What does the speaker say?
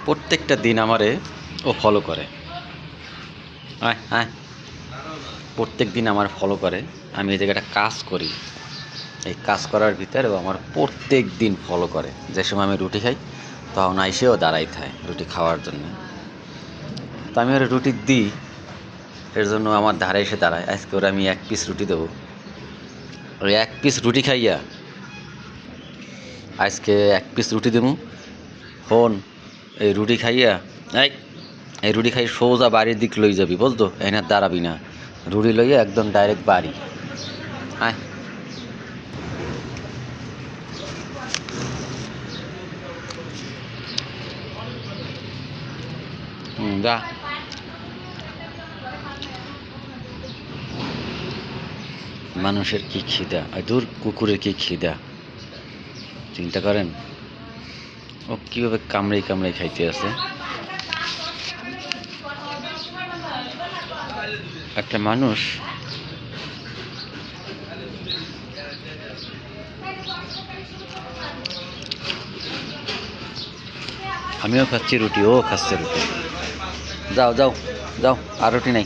প্রত্যেকটা দিন আমারে ও ফলো করে। আয় আয়, প্রত্যেক দিন আমার ফলো করে। আমি এই জায়গাটা কাজ করি, এই কাজ করার ভিতরে ও আমার প্রত্যেক দিন ফলো করে। যে সময় আমি রুটি খাই তখন আইসেও দাঁড়াই থাকে রুটি খাওয়ার জন্য। তো আমি ওরা রুটি দিই, এর জন্য আমার ধারে এসে দাঁড়ায়। আজকে ওরা আমি 1 পিস রুটি দেবো, ওই 1 পিস রুটি খাইয়া আজকে 1 পিস রুটি দেবো। হন, এই রুটি খাইয়া এই এই রুটি খাই সোজা বাড়ির দিক লই যাবি, বুঝতো? এনে দাঁড়াবি না, রুটি লইয়া একদম ডাইরেক্ট বাড়ি আয়। যা। মানুষের কি খিদা, দূর কুকুরের কি খিদা, চিন্তা করেন ও কীভাবে কামড়াই কামড়াই খাইতে আছে। একটা মানুষ আমিও খাচ্ছি রুটি, ও খাচ্ছে রুটি। যাও যাও যাও, আর রুটি নাই।